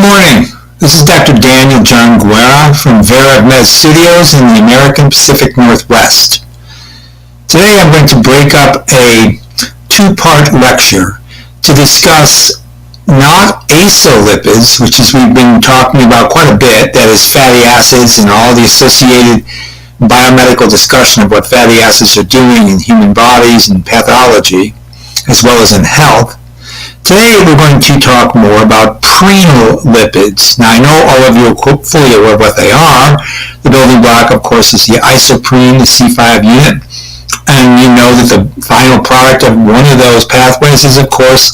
Good morning. This is Dr. Daniel John Guerra from VerEvMed Studios in the American Pacific Northwest. Today I'm going to break up a two-part lecture to discuss not isolipids, which is we've been talking about quite a bit, that is fatty acids and all the associated biomedical discussion of what fatty acids are doing in human bodies and pathology, as well as in health. Today we're going to talk more about lipids. Now I know all of you are fully aware of what they are. The building block, of course, is the isoprene, the C5 unit. And you know that the final product of one of those pathways is, of course,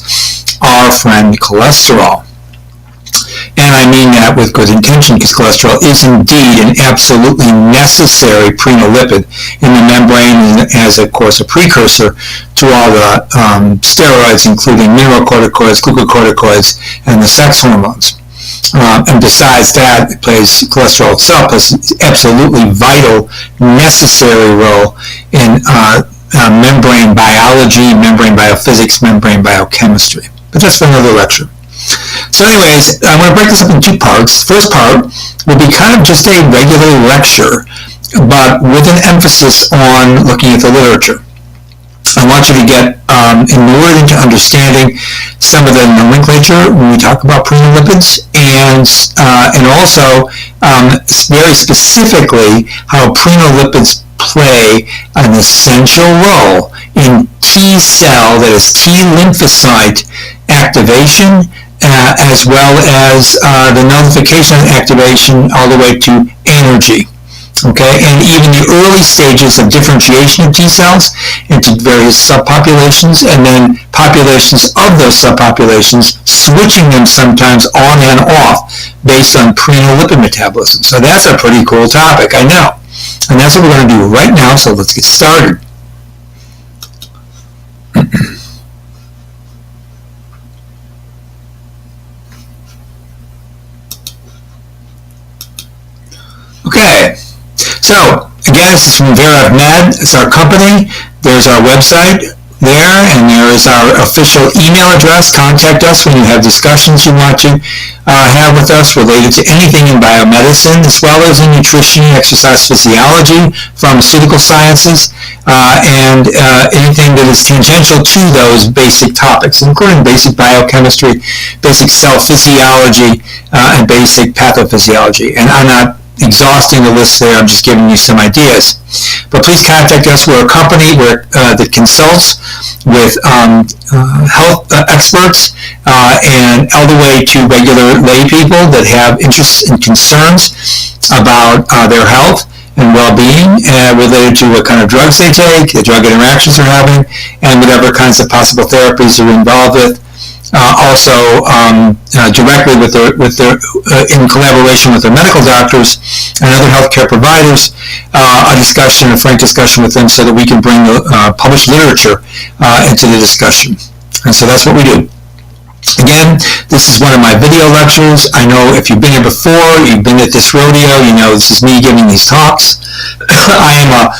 our friend cholesterol. And I mean that with good intention, because cholesterol is indeed an absolutely necessary prenolipid in the membrane, and as, of course, a precursor to all the steroids, including mineralocorticoids, glucocorticoids, and the sex hormones. And besides that, cholesterol itself plays an absolutely vital, necessary role in membrane biology, membrane biophysics, membrane biochemistry. But that's for another lecture. So anyways, I'm going to break this up in two parts. The first part will be kind of just a regular lecture, but with an emphasis on looking at the literature. I want you to get inured into understanding some of the nomenclature when we talk about prenolipids, and also very specifically how prenolipids play an essential role in T cell, that is T lymphocyte activation, as well as the nullification activation all the way to energy. Okay, and even the early stages of differentiation of T cells into various subpopulations, and then populations of those subpopulations, switching them sometimes on and off based on prenolipid metabolism. So that's a pretty cool topic, I know. And that's what we're going to do right now, so let's get started. Okay, so again, this is from VerEvMed. It's our company. There's our website there, and there is our official email address. Contact us when you have discussions you want to have with us related to anything in biomedicine, as well as in nutrition, exercise physiology, pharmaceutical sciences, and anything that is tangential to those basic topics, including basic biochemistry, basic cell physiology, and basic pathophysiology. And I'm not exhausting the list there, I'm just giving you some ideas. But please contact us. We're a company that consults with health experts and all the way to regular lay people that have interests and concerns about their health and well-being related to what kind of drugs they take, the drug interactions they're having, and whatever kinds of possible therapies they're involved with. Also directly in collaboration with their medical doctors and other healthcare providers, a frank discussion with them so that we can bring the published literature into the discussion. And so that's what we do. Again, this is one of my video lectures. I know if you've been here before, you've been at this rodeo, you know this is me giving these talks. I am a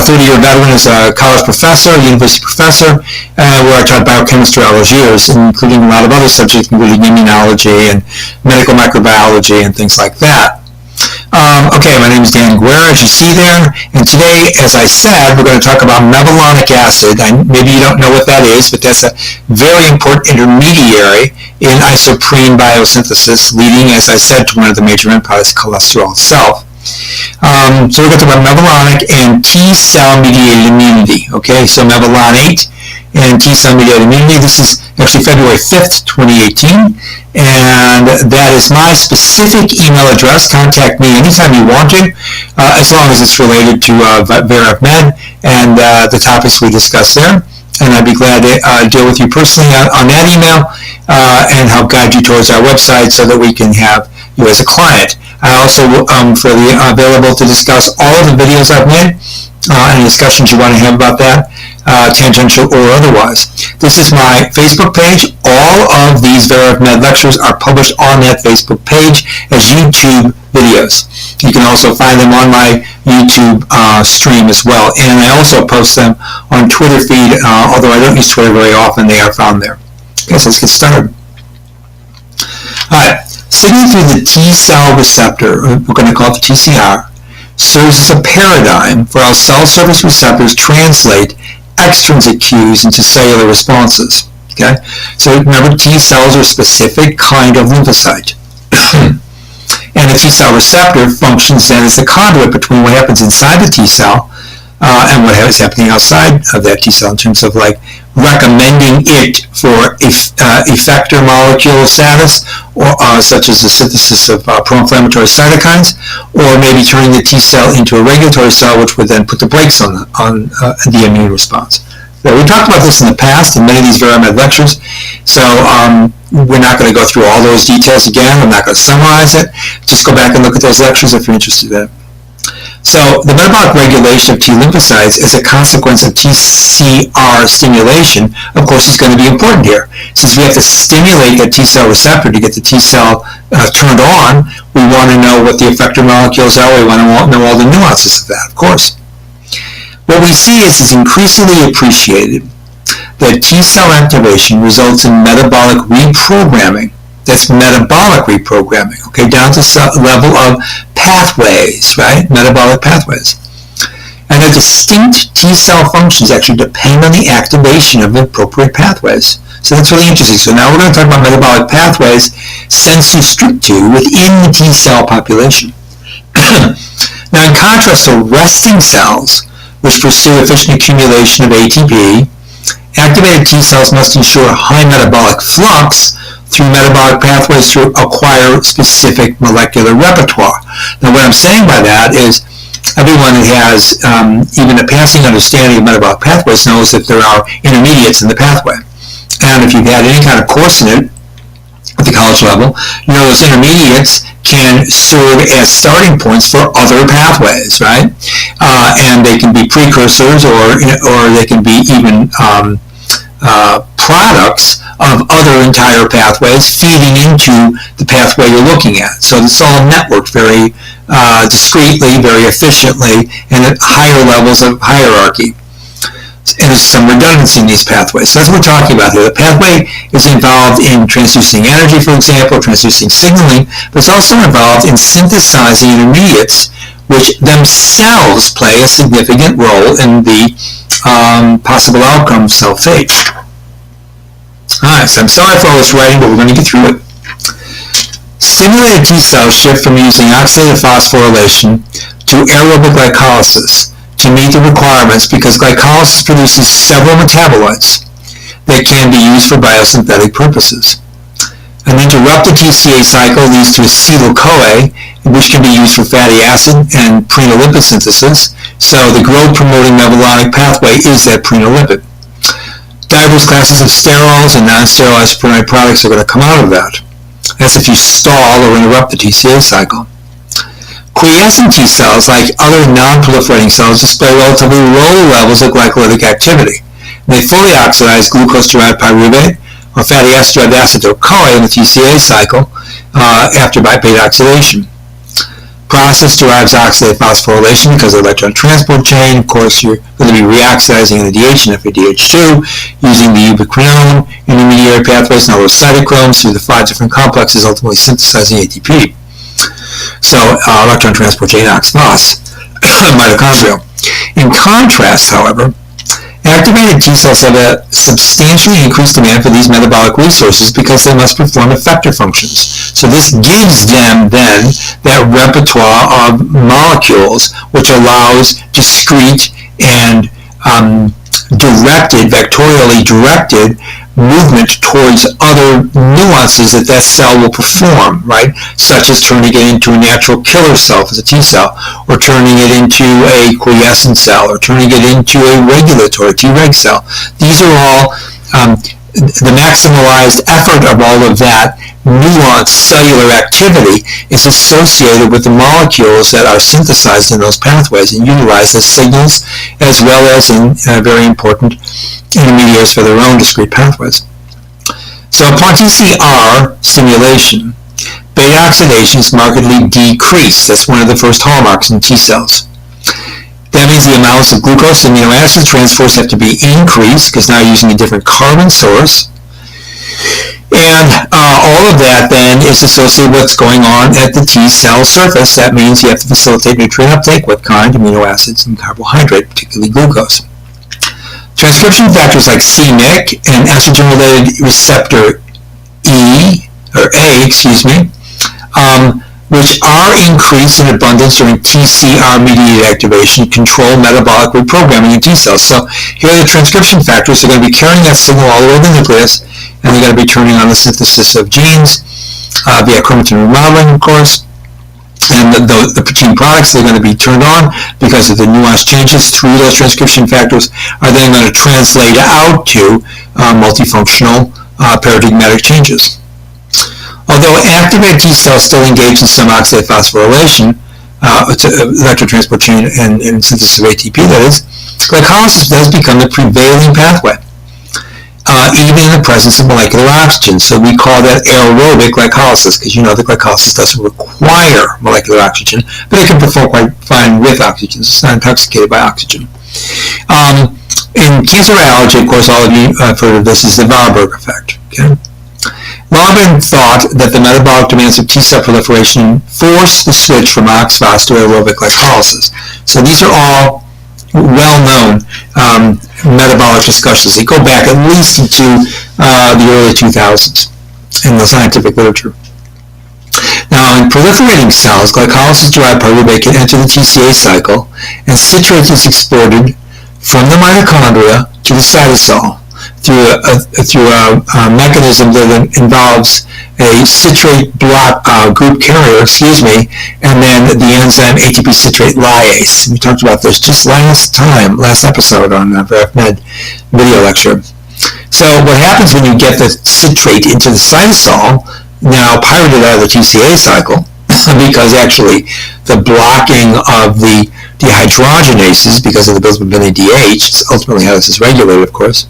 30-year veteran as a college professor, university professor, where I taught biochemistry all those years, including a lot of other subjects, including immunology and medical microbiology and things like that. Okay, my name is Dan Guerra, as you see there, and today, as I said, we're going to talk about mevalonic acid. Maybe you don't know what that is, but that's a very important intermediary in isoprene biosynthesis, leading, as I said, to one of the major end products, cholesterol itself. So we're going to talk about mevalonic and T-cell mediated immunity. Okay, so mevalonate and T-cell mediated immunity. This is actually February 5th, 2018, and that is my specific email address. Contact me anytime you want to, as long as it's related to VerEvMed and the topics we discuss there. And I'd be glad to deal with you personally on that email and help guide you towards our website so that we can have you as a client. I also am fairly available to discuss all of the videos I've made, any discussions you want to have about that, tangential or otherwise. This is my Facebook page. All of these VerEvMed lectures are published on that Facebook page as YouTube videos. You can also find them on my YouTube stream as well, and I also post them on Twitter feed, although I don't use Twitter very often. They are found there. Okay, so let's get started. All right. signaling through the T cell receptor, or we're going to call it the TCR, serves as a paradigm for how cell surface receptors translate extrinsic cues into cellular responses. Okay? So remember, T cells are a specific kind of lymphocyte. And the T cell receptor functions then as the conduit between what happens inside the T cell and what is happening outside of that T cell in terms of like recommending it for effector molecule status, or such as the synthesis of pro-inflammatory cytokines, or maybe turning the T cell into a regulatory cell, which would then put the brakes on the immune response. So we talked about this in the past in many of these VerEvMed lectures, so we're not going to go through all those details again. I'm not going to summarize it. Just go back and look at those lectures if you're interested in it. So the metabolic regulation of T lymphocytes as a consequence of TCR stimulation, of course, is going to be important here. Since we have to stimulate that T cell receptor to get the T cell turned on, we want to know what the effector molecules are. We want to know all the nuances of that, of course. What we see is increasingly appreciated that T cell activation results in metabolic reprogramming. That's metabolic reprogramming, okay, down to level of pathways, right? Metabolic pathways. And the distinct T cell functions actually depend on the activation of the appropriate pathways. So that's really interesting. So now we're going to talk about metabolic pathways sensu stricto within the T cell population. Now, in contrast to resting cells, which pursue efficient accumulation of ATP, activated T cells must ensure high metabolic flux through metabolic pathways to acquire specific molecular repertoire. Now, what I'm saying by that is everyone who has even a passing understanding of metabolic pathways knows that there are intermediates in the pathway. And if you've had any kind of course in it at the college level, you know those intermediates can serve as starting points for other pathways, right? And they can be precursors, or they can be even products of other entire pathways feeding into the pathway you're looking at. So it's all networked very discreetly, very efficiently, and at higher levels of hierarchy. And there's some redundancy in these pathways. So that's what we're talking about here. The pathway is involved in transducing energy, for example, transducing signaling, but it's also involved in synthesizing intermediates, which themselves play a significant role in the possible outcome of cell fate. Alright, so I'm sorry for all this writing, but we're going to get through it. Stimulated T cells shift from using oxidative phosphorylation to aerobic glycolysis to meet the requirements, because glycolysis produces several metabolites that can be used for biosynthetic purposes. An interrupted TCA cycle leads to acetyl-CoA, which can be used for fatty acid and prenolipid synthesis. So the growth-promoting mevalonic pathway is that prenolipid. Diverse classes of sterols and non-sterile isoprenoid products are going to come out of that. That's if you stall or interrupt the TCA cycle. Quiescent T cells, like other non-proliferating cells, display relatively low levels of glycolytic activity. They fully oxidize glucose-derived pyruvate or fatty acid-derived acetyl-CoA in the TCA cycle after beta oxidation. Process derives oxidative phosphorylation because of the electron transport chain. Of course, you're going to be reoxidizing NADH and FADH2 using the ubiquinone intermediary pathways and all those cytochromes through the 5 different complexes, ultimately synthesizing ATP. So, electron transport chain ox-phos, mitochondrial. In contrast, however, activated T cells have a substantially increased demand for these metabolic resources because they must perform effector functions. So this gives them then that repertoire of molecules which allows discrete and vectorially directed movement towards other nuances that cell will perform, right? Such as turning it into a natural killer cell as a T cell, or turning it into a quiescent cell, or turning it into a regulatory Treg cell. These are all the maximalized effort of all of that nuanced cellular activity is associated with the molecules that are synthesized in those pathways and utilized as signals, as well as in very important intermediaries for their own discrete pathways. So upon TCR stimulation, beta oxidation is markedly decreased. That's one of the first hallmarks in T cells. That means the amounts of glucose and amino acid transfers have to be increased because now you're using a different carbon source. And all of that then is associated with what's going on at the T cell surface. That means you have to facilitate nutrient uptake. What kind? Amino acids and carbohydrate, particularly glucose. Transcription factors like c-Myc and estrogen-related receptor which are increased in abundance during TCR-mediated activation, control metabolic reprogramming in T cells. So here are the transcription factors. They're going to be carrying that signal all the way to the nucleus, and they're going to be turning on the synthesis of genes via chromatin remodeling, of course. And the protein products, they're going to be turned on because of the nuance changes through those transcription factors are then going to translate out to multifunctional paradigmatic changes. Although activated T cells still engage in some oxidative phosphorylation, electrotransport chain and synthesis of ATP, that is, glycolysis does become the prevailing pathway, even in the presence of molecular oxygen. So we call that aerobic glycolysis, because you know that glycolysis doesn't require molecular oxygen, but it can perform quite fine with oxygen. It's not intoxicated by oxygen. In T-cell allergy, of course, all of you have heard of this, is the Warburg effect. Okay? Marvin thought that the metabolic demands of T-cell proliferation force the switch from OXPHOS to aerobic glycolysis. So these are all well-known metabolic discussions. They go back at least into the early 2000s in the scientific literature. Now, in proliferating cells, glycolysis-derived pyruvate can enter the TCA cycle, and citrate is exported from the mitochondria to the cytosol through a mechanism that involves a citrate block group carrier, and then the enzyme ATP citrate lyase. We talked about this just last episode on VerEvMed video lecture. So what happens when you get the citrate into the cytosol, now pirated out of the TCA cycle, because actually the blocking of the dehydrogenases because of the bilirubin DH is ultimately how this is regulated, of course.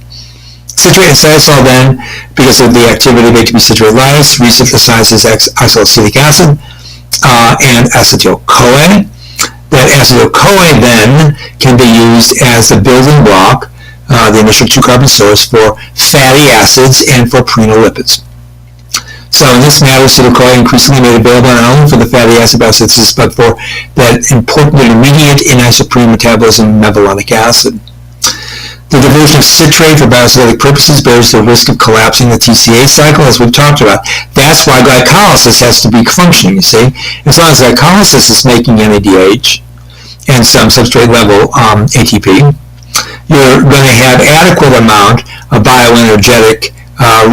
Citrate and cytosol then, because of the activity of ATP citrate lyase, resynthesizes isoacetic acid and acetyl-CoA. That acetyl-CoA then can be used as the building block, the initial 2-carbon source, for fatty acids and for prenolipids. So in this matter, acetyl-CoA increasingly made available not only for the fatty acid biosynthesis, but for that important intermediate in isoprenoid metabolism, mevalonic acid. The diversion of citrate for biosynthetic purposes bears the risk of collapsing the TCA cycle, as we've talked about. That's why glycolysis has to be functioning, you see. As long as glycolysis is making NADH and some substrate level ATP, you're going to have adequate amount of bioenergetic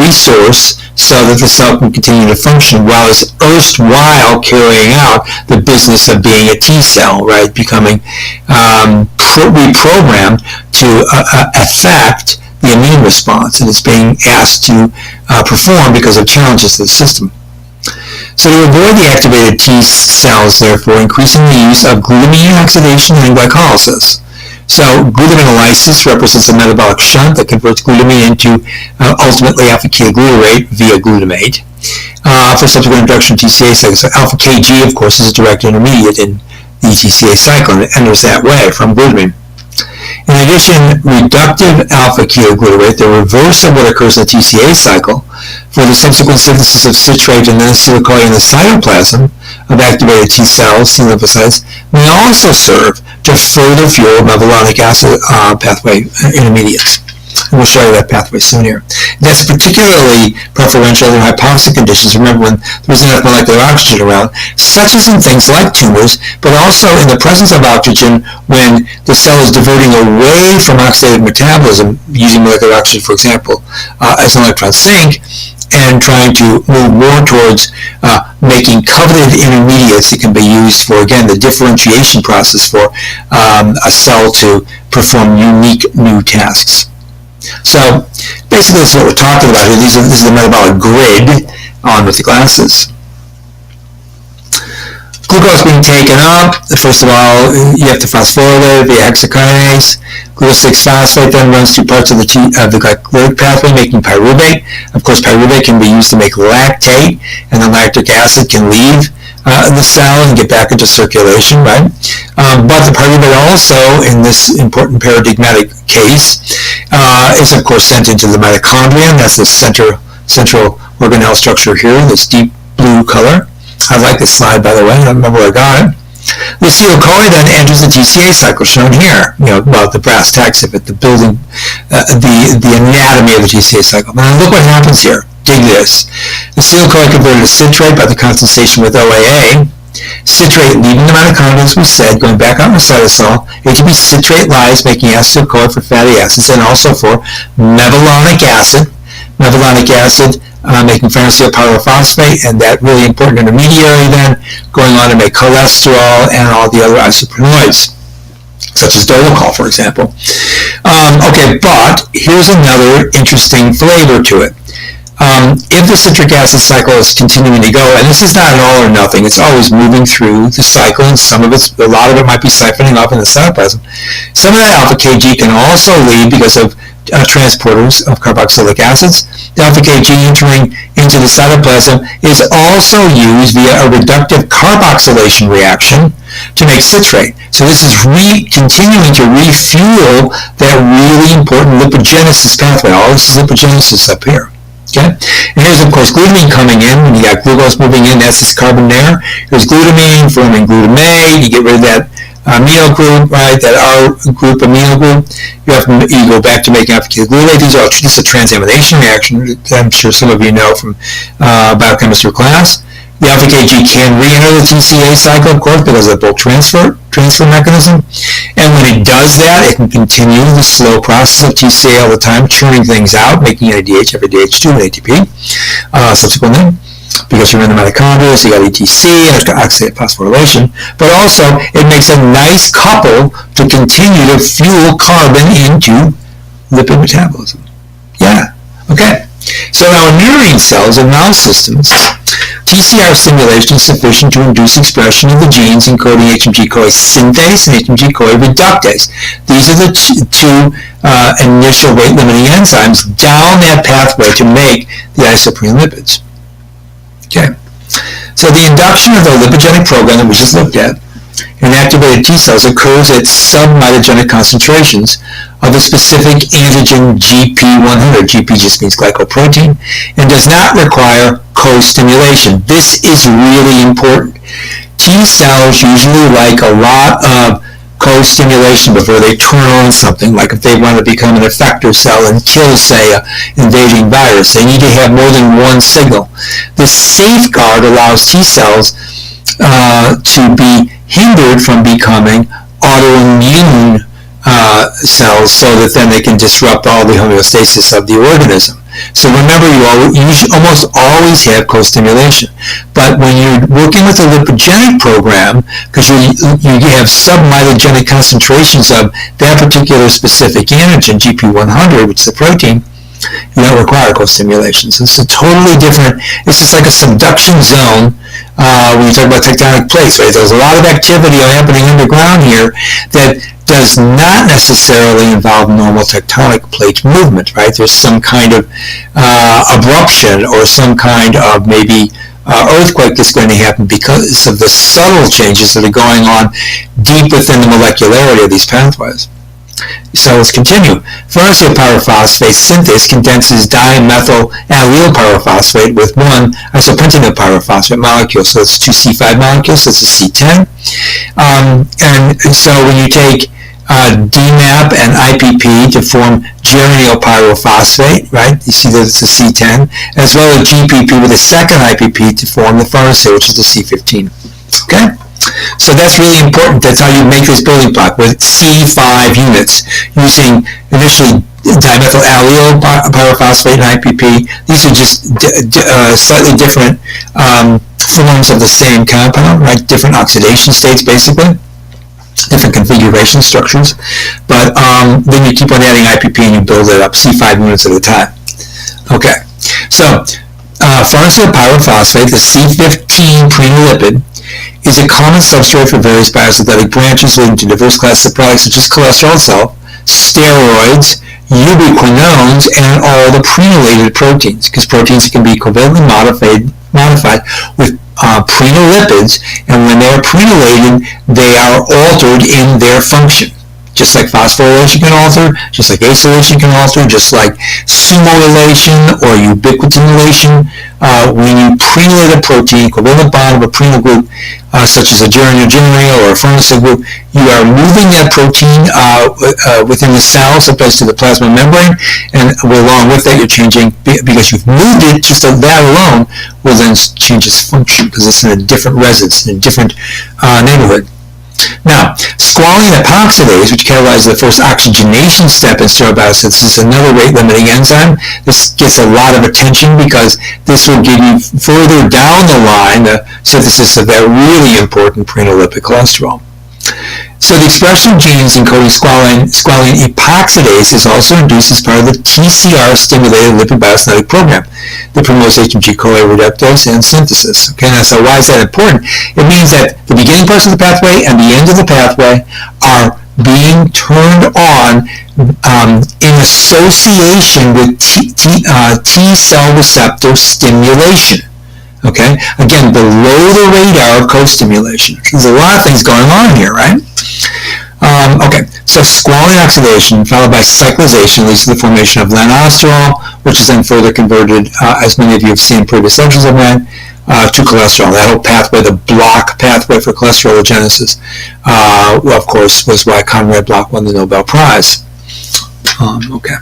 resource so that the cell can continue to function while it's erstwhile carrying out the business of being a T cell, right? Becoming reprogrammed to affect the immune response, and it's being asked to perform because of challenges to the system. So to avoid the activated T cells, therefore, increasing the use of glutamine oxidation and glycolysis. So glutaminolysis represents a metabolic shunt that converts glutamine into ultimately alpha-ketoglutarate via glutamate for subsequent induction of TCA cycle. So alpha-KG, of course, is a direct intermediate in the TCA cycle, and it enters that way from glutamine. In addition, reductive alpha-ketoglutarate, the reverse of what occurs in the TCA cycle, for the subsequent synthesis of citrate and then acetyl-CoA in the cytoplasm of activated T cells, T lymphocytes, may also serve to further fuel mevalonic acid pathway intermediates. And we'll show you that pathway soon here. That's particularly preferential in hypoxic conditions. Remember, when there's enough molecular oxygen around, such as in things like tumors, but also in the presence of oxygen when the cell is diverting away from oxidative metabolism, using molecular oxygen, for example, as an electron sink, and trying to move more towards making coveted intermediates that can be used for, again, the differentiation process for a cell to perform unique new tasks. So basically that's what we're talking about here. This is the metabolic grid on with the glasses. Glucose being taken up, first of all, you have to phosphorylate via hexokinase. Glucose 6-phosphate then runs through parts of the glycolytic pathway, making pyruvate. Of course, pyruvate can be used to make lactate, and then lactic acid can leave the cell and get back into circulation, right? But the pyruvate also, in this important paradigmatic case, is of course sent into the mitochondria, and that's the center central organelle structure here, this deep blue color. I like this slide, by the way. I don't remember where I got it. The acetyl-CoA then enters the TCA cycle, shown here. Well, the brass tacks of it, the building, the anatomy of the TCA cycle. Now look what happens here. Dig this. The acetyl-CoA converted to citrate by the condensation with OAA. Citrate leaving the mitochondria, as we said, going back out in the cytosol. ATP citrate lies, making acetyl-CoA for fatty acids and also for mevalonic acid. Mevalonic acid making farnesyl pyrophosphate, and that really important intermediary then going on to make cholesterol and all the other isoprenoids, such as dolichol, for example. Okay, but here's another interesting flavor to it. If the citric acid cycle is continuing to go, and this is not an all or nothing, it's always moving through the cycle, and a lot of it might be siphoning off in the cytoplasm. Some of that alpha Kg can also leave because of transporters of carboxylic acids. The alpha Kg entering into the cytoplasm is also used via a reductive carboxylation reaction to make citrate. So this is continuing to refuel that really important lipogenesis pathway. All this is lipogenesis up here. Okay? And here's, of course, glutamine coming in. When you got glucose moving in, that's this carbon there. Here's glutamine forming glutamate. You get rid of that amino group, right? That R group amino group. You go back to making alpha-ketoglutamate. This is a transamination reaction that I'm sure some of you know from biochemistry class. The alpha Kg can re-enter the TCA cycle, of course, because of the bulk transfer mechanism. And when it does that, it can continue the slow process of TCA all the time, churning things out, making NADH, every DH2 and ATP subsequently. Because you're in the mitochondria, so you got ETC and it's got oxidate phosphorylation. But also, it makes a nice couple to continue to fuel carbon into lipid metabolism. Yeah, okay. So now in murine cells and mouse systems, TCR stimulation is sufficient to induce expression of the genes encoding HMG-CoA synthase and HMG-CoA reductase. These are the two initial rate-limiting enzymes down that pathway to make the isoprenoid. Okay, so the induction of the lipogenic program that we just looked at in activated T cells occurs at sub-mitogenic concentrations of a specific antigen GP100. GP just means glycoprotein, and does not require co-stimulation. This is really important. T cells usually like a lot of co-stimulation before they turn on something, like if they want to become an effector cell and kill, say, an invading virus. They need to have more than one signal. This safeguard allows T cells to be hindered from becoming autoimmune cells, so that then they can disrupt all the homeostasis of the organism. So remember, you almost always have co-stimulation. But when you're working with a lipogenic program, because you have sub-mitogenic concentrations of that particular specific antigen, GP100, which is the protein, you don't require co-stimulation. So it's a totally different, it's just like a subduction zone when you talk about tectonic plates, right? There's a lot of activity happening underground here that does not necessarily involve normal tectonic plate movement, right? There's some kind of abruption or some kind of maybe earthquake that's going to happen because of the subtle changes that are going on deep within the molecularity of these pathways. So let's continue. Farnesyl pyrophosphate synthase condenses dimethyl allyl pyrophosphate with one isopentenyl pyrophosphate molecule. So it's two C5 molecules, so it's a C10. And so when you take DMAP and IPP to form geranyl pyrophosphate, right? You see that it's a C10, as well as GPP with a second IPP to form the farnesyl, which is the C15. Okay? So that's really important. That's how you make this building block with C5 units using initially dimethyl allyl pyrophosphate and IPP. These are just slightly different forms of the same compound, right? Different oxidation states, basically. Different configuration structures. But then you keep on adding IPP and you build it up C5 units at a time. Okay. So farnesyl pyrophosphate, the C15 prenolipid, is a common substrate for various biosynthetic branches leading to diverse classes of products such as cholesterol itself, steroids, ubiquinones, and all the prenolated proteins, because proteins can be covalently modified with prenolipids, and when they are prenolated, they are altered in their function. Just like phosphorylation can alter, just like acylation can alter, just like sumorylation or ubiquitinylation. When you prenylate a protein, covalent bond of a prenyl group, such as a geranyl or a farnesyl group, you are moving that protein within the cell, supposed to the plasma membrane, and along with that you're changing, because you've moved it, just that alone will then change its function, because it's in a different residence, in a different neighborhood. Now, squalene epoxidase, which catalyzes the first oxygenation step in sterile biosynthesis, is another rate-limiting enzyme. This gets a lot of attention because this will give you further down the line the synthesis of that really important prenolipid cholesterol. So the expression of genes encoding squalene epoxidase is also induced as part of the TCR-stimulated lipid biosynthetic program that promotes HMG-CoA reductase and synthesis. Okay, now so why is that important? It means that the beginning parts of the pathway and the end of the pathway are being turned on in association with T-cell receptor stimulation. Okay, again, below the radar of co-stimulation. There's a lot of things going on here, right? Okay, so squalene oxidation followed by cyclization leads to the formation of lanosterol, which is then further converted, as many of you have seen in previous lectures I've read, to cholesterol. That whole pathway, the Bloch pathway for cholesterologenesis, of course, was why Conrad Bloch won the Nobel Prize. Okay,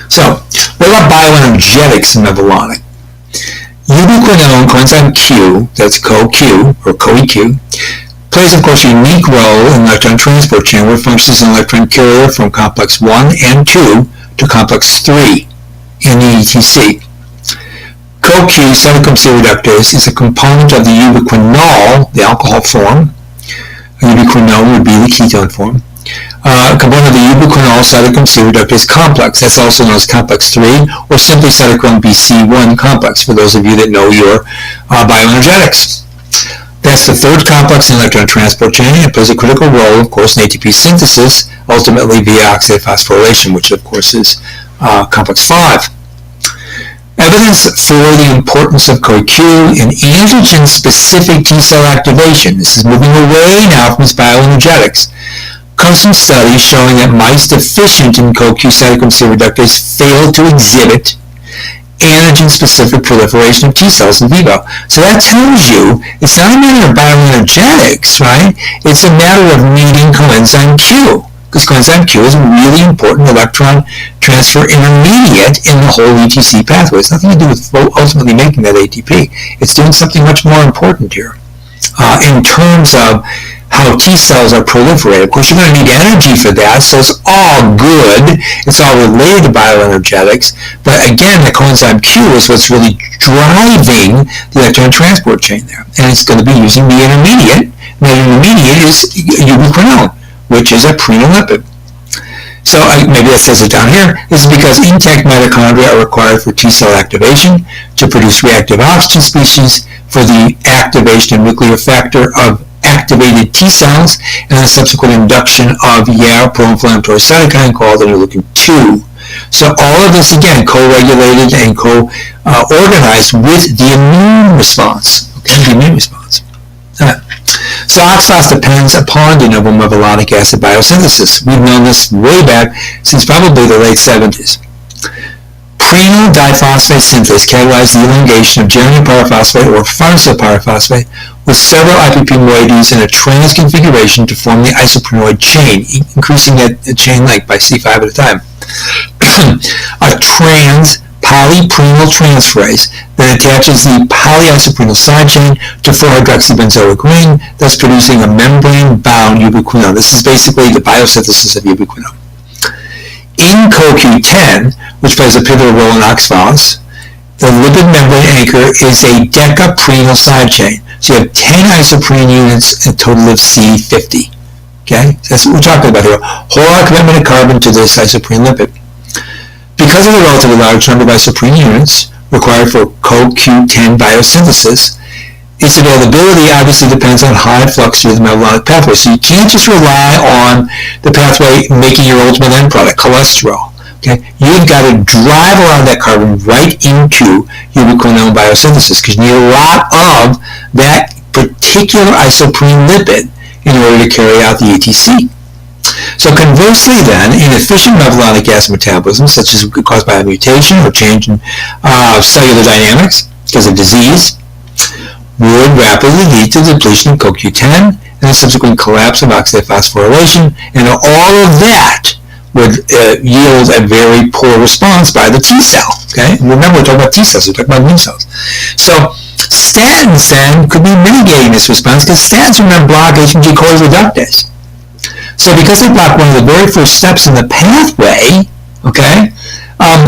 so what about bioenergetics in mevalonate? Ubiquinone coenzyme Q, that's CoQ, or CoEQ, plays, of course, a unique role in the electron transport chain where it functions as an electron carrier from complex 1 and 2 to complex 3 in the ETC. CoQ, cytochrome C reductase, is a component of the ubiquinol, the alcohol form. Ubiquinone would be the ketone form. A component of the ubiquinol cytochrome C reductase complex. That's also known as complex 3, or simply cytochrome BC1 complex, for those of you that know your bioenergetics. That's the third complex in the electron transport chain. It plays a critical role, of course, in ATP synthesis, ultimately via oxidative phosphorylation, which, of course, is complex 5. Evidence for the importance of CoQ in antigen-specific T-cell activation. This is moving away now from its bioenergetics. Comes from studies showing that mice deficient in CoQ cytochrome C reductase fail to exhibit antigen-specific proliferation of T cells in vivo. So that tells you it's not a matter of bioenergetics, right? It's a matter of meeting coenzyme Q, because coenzyme Q is a really important electron transfer intermediate in the whole ETC pathway. It's nothing to do with ultimately making that ATP. It's doing something much more important here in terms of how T cells are proliferated. Of course, you're going to need energy for that, so it's all good. It's all related to bioenergetics. But again, the coenzyme Q is what's really driving the electron transport chain there. And it's going to be using the intermediate. And the intermediate is ubiquinone, which is a prenolipid. So maybe that says it down here. This is because intact mitochondria are required for T cell activation to produce reactive oxygen species for the activation of nuclear factor of activated T cells and the subsequent induction of pro-inflammatory cytokine called interleukin-2. So all of this, again, co-regulated and co-organized with the immune response. Okay, the immune response. So oxphos depends upon de novo mevalonic acid biosynthesis. We've known this way back since probably the late 70s. Prenyl diphosphate synthase catalyzes the elongation of geranyl pyrophosphate or farnesyl pyrophosphate with several IPP moieties in a trans configuration to form the isoprenoid chain, increasing that chain length by C5 at a time. A trans polyprenyl transferase then attaches the polyisoprenyl side chain to 4-hydroxybenzoic ring, thus producing a membrane-bound ubiquinone. This is basically the biosynthesis of ubiquinone. In CoQ10, which plays a pivotal role in oxphos, the lipid membrane anchor is a decaprenyl side chain. So you have 10 isoprene units, a total of C50. Okay? That's what we're talking about here. Whole commitment of carbon to this isoprene lipid. Because of the relatively large number of isoprene units required for CoQ10 biosynthesis, its availability obviously depends on high flux through the mevalonic pathway. So you can't just rely on the pathway making your ultimate end product, cholesterol. Okay? You've got to drive a lot of that carbon right into ubiquinone biosynthesis because you need a lot of that particular isoprene lipid in order to carry out the ETC. So conversely then, inefficient mevalonic acid metabolism, such as caused by a mutation or change in cellular dynamics because of disease, would rapidly lead to depletion of CoQ10 and the subsequent collapse of oxidative phosphorylation, and all of that would yield a very poor response by the T cell. Okay, and remember, we're talking about T cells, we're talking about immune cells. So statins then could be mitigating this response because statins, remember, block decoy reductase. So because they block one of the very first steps in the pathway, okay,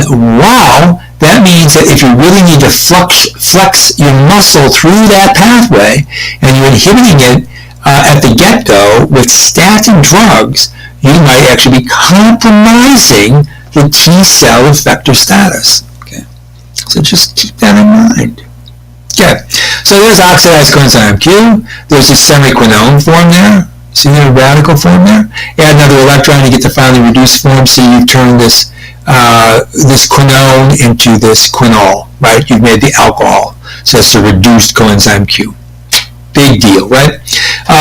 wow, that means that if you really need to flex your muscle through that pathway and you're inhibiting it at the get-go with statin drugs, you might actually be compromising the T cell effector status. Okay, so just keep that in mind. Okay, so there's oxidized coenzyme Q. There's a semiquinone form there. See the radical form there? Add another electron, you get the finely reduced form. See, you've turned this quinone into this quinol, right? You've made the alcohol. So it's a reduced coenzyme Q. Big deal, right?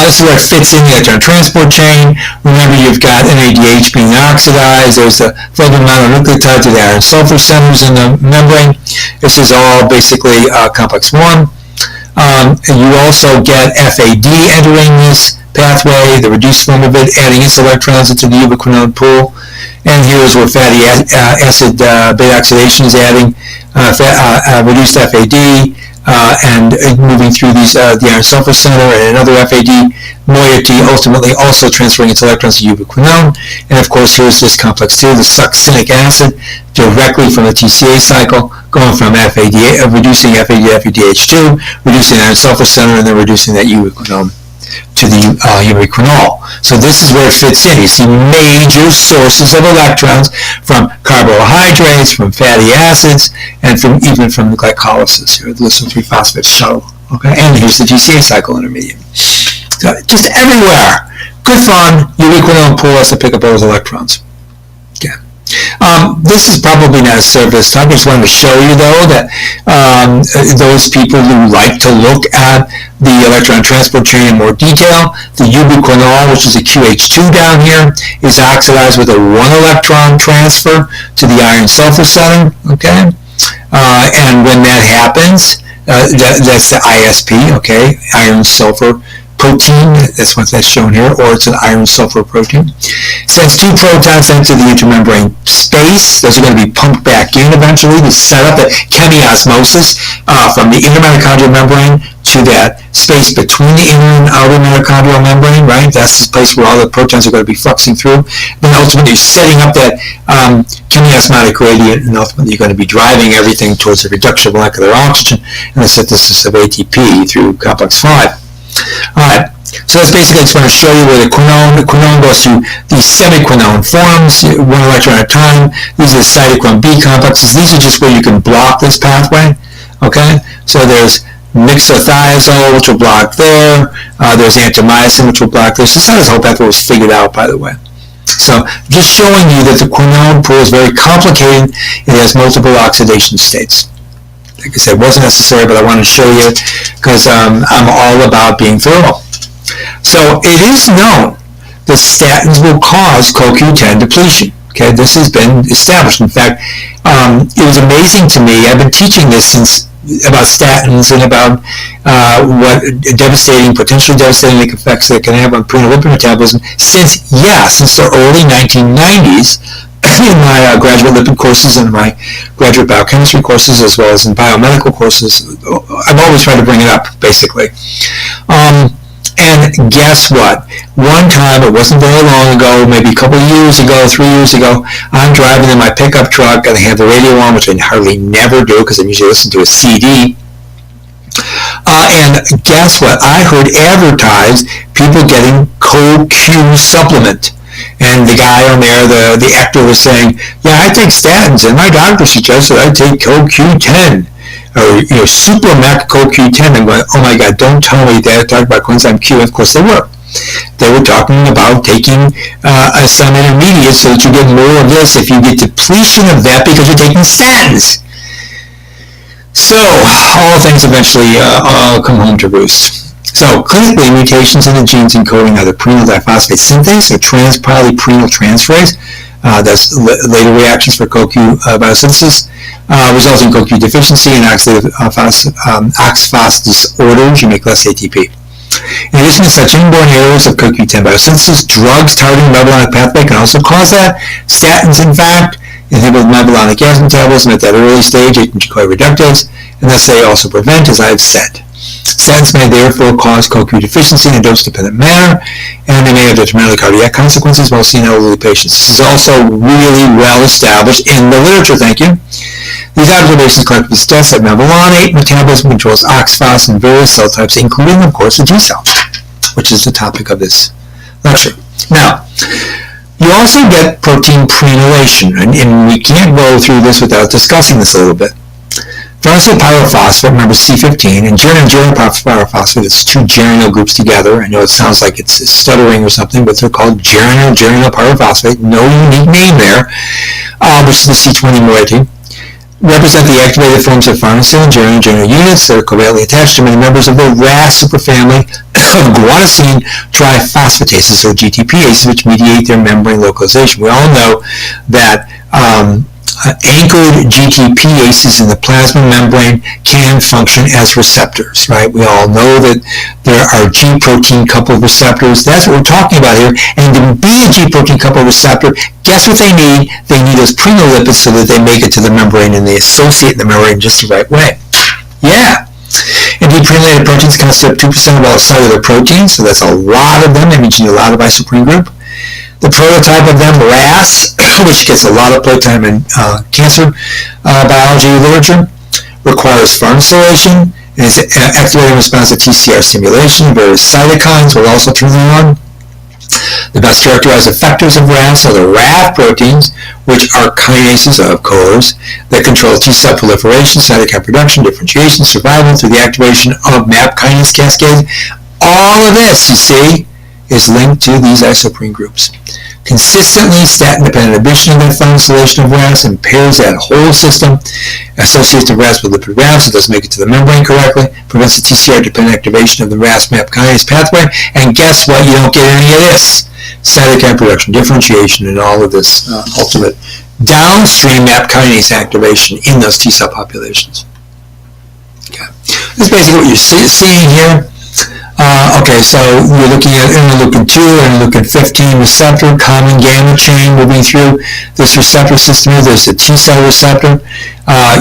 This is where it fits in the electron transport chain. Remember, you've got NADH being oxidized. There's the photomononucleotide to the iron sulfur centers in the membrane. This is all basically complex 1. And you also get FAD entering this pathway, the reduced form of it, adding its electrons into the ubiquinone pool. And here's where fatty acid beta oxidation is adding reduced FAD and moving through these the iron sulfur center and another FAD moiety, ultimately also transferring its electrons to ubiquinone. And of course, here's this complex 2, the succinic acid, directly from the TCA cycle, going from FAD, reducing FAD to FADH2, reducing the iron sulfur center, and then reducing that ubiquinone to the ubiquinol. So this is where it fits in. You see major sources of electrons from carbohydrates, from fatty acids, and even from the glycolysis, here, the glycerol 3-phosphate shuttle. Okay, and here's the GCA cycle intermediate. So just everywhere. Good fun. Ubiquinol pool has to pick up those electrons. Okay. This is probably not a service talk. I just wanted to show you, though, that those people who like to look at the electron transport chain in more detail, the ubiquinol, which is a QH2 down here, is oxidized with a 1-electron transfer to the iron sulfur center. Okay, and when that happens, that's the ISP. Okay, iron sulfur protein, that's what that's shown here, or it's an iron sulfur protein. Sends 2 protons into the intermembrane space. Those are going to be pumped back in eventually to set up a chemiosmosis from the intermitochondrial membrane to that space between the inner and outer mitochondrial membrane, right? That's the place where all the protons are going to be fluxing through. Then ultimately setting up that chemiosmotic gradient, and ultimately you're going to be driving everything towards the reduction of molecular oxygen and the synthesis of ATP through complex 5. Alright, so that's basically, I just want to show you where the quinone goes through these semiquinone forms, 1 electron at a time. These are the cytochrome B complexes. These are just where you can block this pathway. Okay, so there's mixothiazole, which will block there. There's antimyosin, which will block there. So this whole pathway was figured out, by the way. So just showing you that the quinone pool is very complicated. It has multiple oxidation states. Like I said, it wasn't necessary, but I wanted to show you because I'm all about being thorough. So it is known that statins will cause CoQ10 depletion. Okay, this has been established. In fact, it was amazing to me. I've been teaching this since about statins and about what potentially devastating effects they can have on prenatal lipid metabolism since the early 1990s. In my graduate lipid courses and my graduate biochemistry courses, as well as in biomedical courses, I've always tried to bring it up, basically. And guess what? One time, it wasn't very long ago, maybe a couple of years ago, 3 years ago, I'm driving in my pickup truck and I have the radio on, which I hardly never do because I usually listen to a CD. And guess what? I heard advertised people getting CoQ supplement. And the guy on there, the actor, was saying, yeah, I take statins, and my doctor suggested I take CoQ10, or Supramac CoQ10. And oh my God, don't tell me that. Talk about coenzyme Q. And of course they were. They were talking about taking some intermediates so that you get more of this if you get depletion of that because you're taking statins. So all things eventually come home to roost. So clinically, mutations in the genes encoding either prenyl diphosphate synthase or trans-polyprenyl transferase, that's later reactions for CoQ biosynthesis, result in CoQ deficiency and oxidative oxphos disorders. You make less ATP. In addition to such inborn errors of CoQ10 biosynthesis, drugs targeting the mevalonic pathway can also cause that. Statins, in fact, inhibit mevalonic gas metabolism at that early stage, agent decoy reductase, and thus they also prevent, as I've said. Statins may therefore cause CoQ deficiency in a dose-dependent manner, and they may have detrimental cardiac consequences, mostly in elderly patients. This is also really well established in the literature, thank you. These observations collectively suggest that mevalonate metabolism controls oxphos in various cell types, including, of course, the T cell, which is the topic of this lecture. Now, you also get protein prenylation, and we can't go through this without discussing this a little bit. Farnesyl pyrophosphate, remember C15, and geranyl pyrophosphate, it's two geranyl groups together. I know it sounds like it's stuttering or something, but they're called geranyl pyrophosphate, no unique name there, which is the C20 moiety, represent the activated forms of farnesyl and geranyl units that are covalently attached to many members of the RAS superfamily of guanosine triphosphatases, or GTPases, which mediate their membrane localization. We all know that anchored GTPases in the plasma membrane can function as receptors, right? We all know that there are G protein coupled receptors. That's what we're talking about here. And to be a G protein coupled receptor, guess what they need? They need those prenolipids so that they make it to the membrane and they associate the membrane just the right way. Yeah. Indeed, prenylated proteins constitute 2% of all cellular proteins, so that's a lot of them. That means you need a lot of isoprene group. The prototype of them, RAS, which gets a lot of playtime in cancer biology literature, requires farnesylation and is activated in response to TCR stimulation. Various cytokines will also turn them on. The best characterized effectors of RAS are the RAF proteins, which are kinases of cohorts that control T cell proliferation, cytokine production, differentiation, survival through the activation of MAP kinase cascade. All of this, you see, is linked to these isoprene groups. Consistently, statin-dependent inhibition of that farnesylation of RAS impairs that whole system, associates the RAS with lipid rafts, so it doesn't make it to the membrane correctly, prevents the TCR-dependent activation of the RAS-MAP kinase pathway, and guess what? You don't get any of this. Cytokine production, differentiation, and all of this ultimate downstream MAP kinase activation in those T cell populations. Okay. This is basically what you're seeing here. Okay, so you're looking at interleukin-2 and interleukin-15 receptor, common gamma chain moving through this receptor system here. There's a T cell receptor.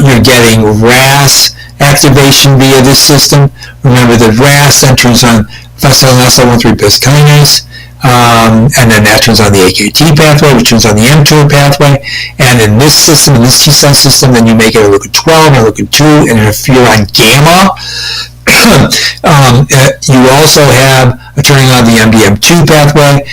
You're getting RAS activation via this system. Remember that RAS then turns on phosphorylated 1,3-bis kinase, and then that turns on the AKT pathway, which turns on the mTOR pathway. And in this system, in this T cell system, then you make interleukin-12, interleukin-2, and interferon gamma. You also have turning on the MDM2 pathway,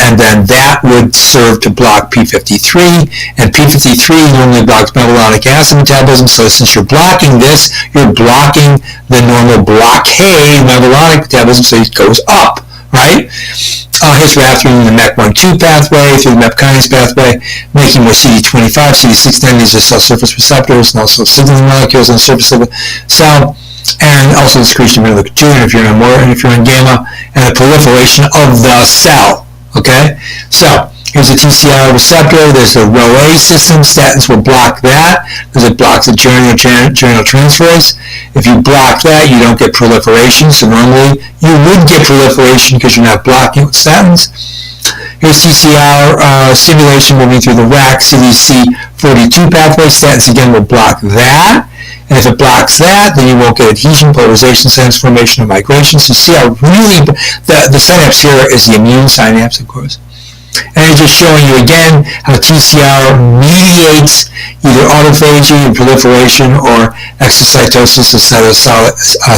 and then that would serve to block P53, and P53 normally blocks mevalonic acid metabolism, so since you're blocking this, you're blocking the normal blockade mevalonic metabolism, so it goes up, right? Here's RAF through the MEK1/2 pathway, through the MAP kinase pathway, making more CD25, CD69, these are cell surface receptors, and also signaling molecules on the surface of the cell, and also the secretion of interleukin-2, interferon gamma, and the proliferation of the cell. Okay? So, here's a TCR receptor. There's the RhoA system. Statins will block that because it blocks the geranyl transferase. If you block that, you don't get proliferation. So normally, you would get proliferation because you're not blocking with statins. Here's TCR stimulation moving through the RAC CDC42 pathway. Statins, again, will block that. And if it blocks that, then you won't get adhesion, polarization, transformation, or migration. So you see how really the synapse here is the immune synapse, of course. And it's just showing you again how TCR mediates either autophagy and proliferation or exocytosis of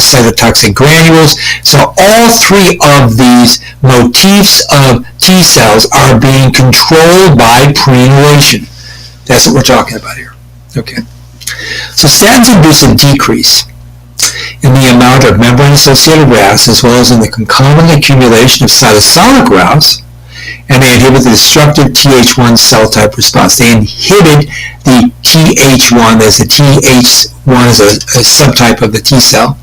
cytotoxic granules. So all three of these motifs of T cells are being controlled by prenylation. That's what we're talking about here. Okay. So statins induce a decrease in the amount of membrane-associated RAS as well as in the concomitant accumulation of cytosolic RAS, and they inhibit the destructive Th1 cell type response. They inhibit the Th1, as the Th1 is a subtype of the T cell.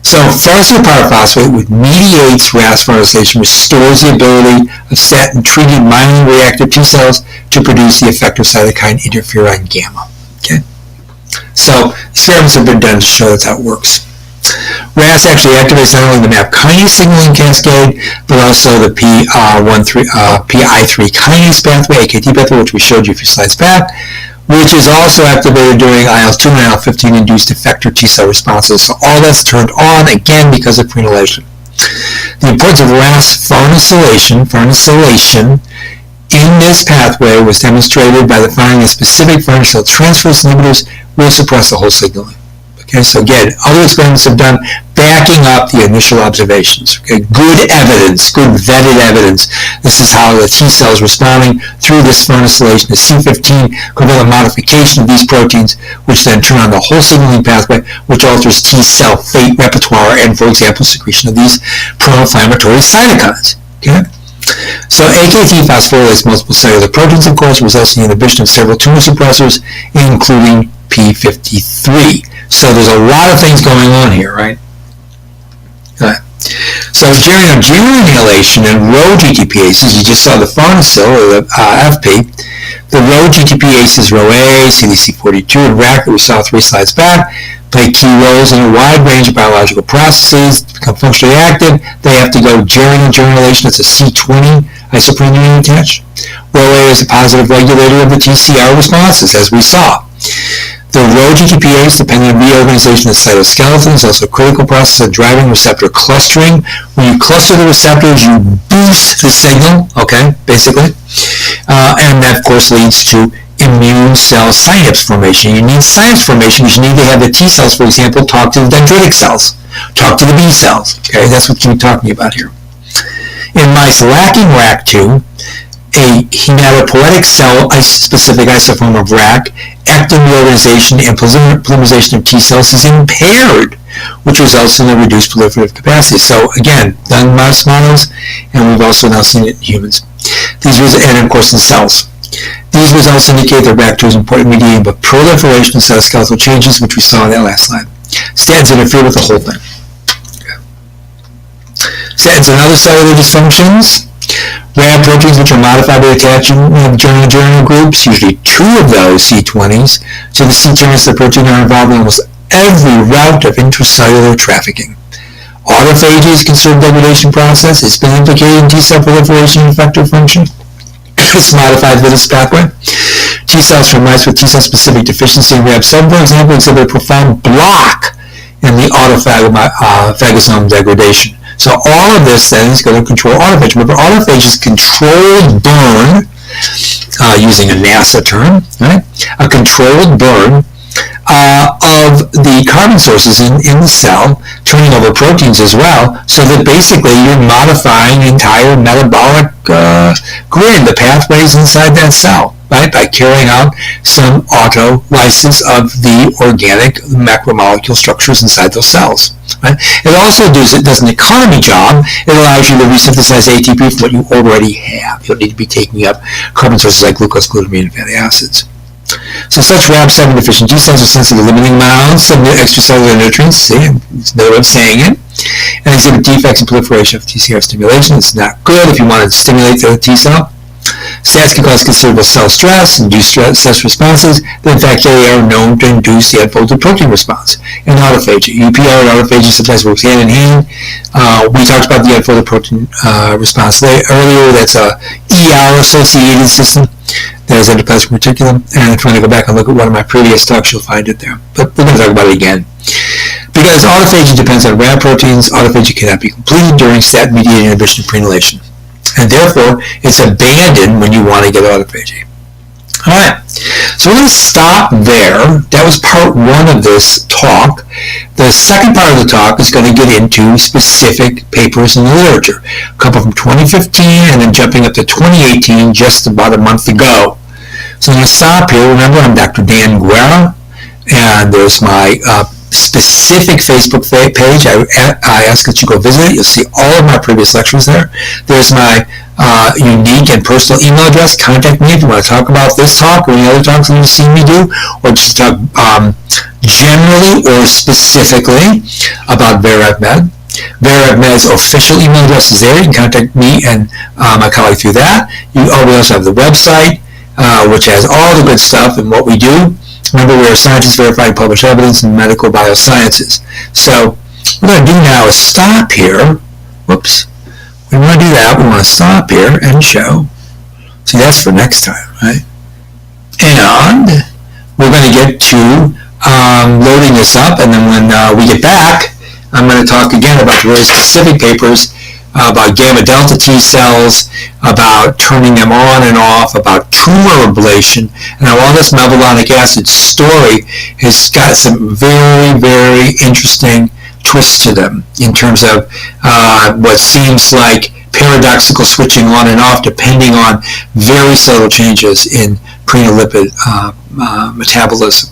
So farnesyl pyrophosphate, which mediates RAS farnesylation, restores the ability of statin-treated myelinely reactive T cells to produce the effector cytokine interferon gamma. Okay? So experiments have been done to show that's how it works. RAS actually activates not only the MAP kinase signaling cascade, but also the PI3 kinase pathway, AKT pathway, which we showed you a few slides back, which is also activated during IL-2 and IL-15 induced effector T cell responses. So all that's turned on, again, because of prenylation. The importance of RAS farnesylation in this pathway was demonstrated by the finding that specific farnesyl transferase inhibitors will suppress the whole signaling. Okay, so again, other experiments have done backing up the initial observations. Okay, good evidence, good vetted evidence. This is how the T cell is responding through this farnesylation. The C15 could have a modification of these proteins, which then turn on the whole signaling pathway, which alters T cell fate repertoire and, for example, secretion of these pro-inflammatory cytokines. Okay? So AKT phosphorylates multiple cellular proteins, of course, results in the inhibition of several tumor suppressors, including P53. So there's a lot of things going on here, right? Right. So during inhalation and Rho GTPases, you just saw the farnesyl, or the FP, the Rho GTPases, Rho A, CDC42, and RAC that we saw 3 slides back, play key roles in a wide range of biological processes. To become functionally active, they have to go during inhalation. It's a C20 isoprenoid attached. Rho A is a positive regulator of the TCR responses, as we saw. The Rho GTPase, depending on reorganization of the cytoskeleton, is also a critical process of driving receptor clustering. When you cluster the receptors, you boost the signal, okay, basically. And that, of course, leads to immune cell synapse formation. You need synapse formation because you need to have the T cells, for example, talk to the dendritic cells, talk to the B cells. Okay, that's what we're talking about here. In mice lacking RAC2, a hematopoietic cell-specific isoform of RAC, actin reorganization and polymerization of T cells is impaired, which results in a reduced proliferative capacity. So again, done in mouse models, and we've also now seen it in humans. And of course in cells. These results indicate that RAC2 is important mediating both proliferation of cytoskeletal changes, which we saw in that last slide. Statins interfere with the whole thing. Okay. Statins and other cellular dysfunctions. RAD proteins, which are modified by attaching journal groups, usually 2 of those C20s, so the C-terminus of the protein are involved in almost every route of intracellular trafficking. Autophagy is considered degradation process. It's been implicated in T-cell proliferation and effector function. It's modified with this pathway. T cells from mice with T-cell specific deficiency in RAB7, for example, exhibit a profound block in the autophagosome degradation. So all of this then is going to control autophagy. Remember, autophagy is controlled burn, using a NASA term, right? A controlled burn of the carbon sources in the cell, turning over proteins as well, so that basically you're modifying the entire metabolic grid, the pathways inside that cell, right, by carrying out some autolysis of the organic macromolecule structures inside those cells. Right? It also does an economy job. It allows you to resynthesize ATP from what you already have. You don't need to be taking up carbon sources like glucose, glutamine, and fatty acids. So such RAB7 deficient T cells are sensitive to limiting amounts of extracellular nutrients, see, it's another way of saying it, and exhibit defects in proliferation of TCR stimulation. It's not good if you want to stimulate the T cell. Stats can cause considerable cell stress, induce stress responses that in fact they are known to induce the unfolded protein response. And autophagy. UPR and autophagy sometimes works hand in hand. We talked about the unfolded protein response earlier. That's a ER-associated system that is endoplasmic reticulum. And if you want to go back and look at one of my previous talks, you'll find it there. But we're going to talk about it again. Because autophagy depends on RAB proteins, autophagy cannot be completed during statin-mediated inhibition of prenylation. And therefore, it's abandoned when you want to get autophagy. All right, so we're going to stop there. That was part 1 of this talk. The second part of the talk is going to get into specific papers in the literature. A couple from 2015 and then jumping up to 2018, just about a month ago. So I'm going to stop here. Remember, I'm Dr. Dan Guerra, and there's my specific Facebook page. I ask that you go visit it. You'll see all of my previous lectures there. There's my unique and personal email address, contact me if you want to talk about this talk or any other talks you want to see me do, or just talk generally or specifically about VerEvMed. VerEvMed's official email address is there. You can contact me and my colleague through that. We also have the website, which has all the good stuff and what we do. Remember, we are scientists verifying published evidence in medical biosciences. So what we're going to do now is stop here. Whoops. We want to do that. We want to stop here and show. See, that's for next time, right? And we're going to get to loading this up, and then when we get back, I'm going to talk again about the very specific papers about gamma delta T cells, about turning them on and off, about tumor ablation, and how all this mevalonic acid story has got some very, very interesting twists to them in terms of what seems like paradoxical switching on and off depending on very subtle changes in prenolipid metabolism.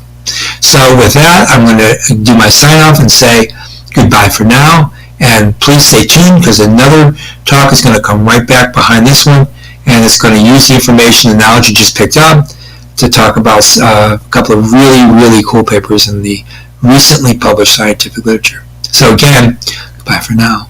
So with that, I'm going to do my sign off and say goodbye for now, and please stay tuned because another talk is going to come right back behind this one, and it's going to use the information and knowledge you just picked up to talk about a couple of really, really cool papers in the recently published scientific literature. So again, goodbye for now.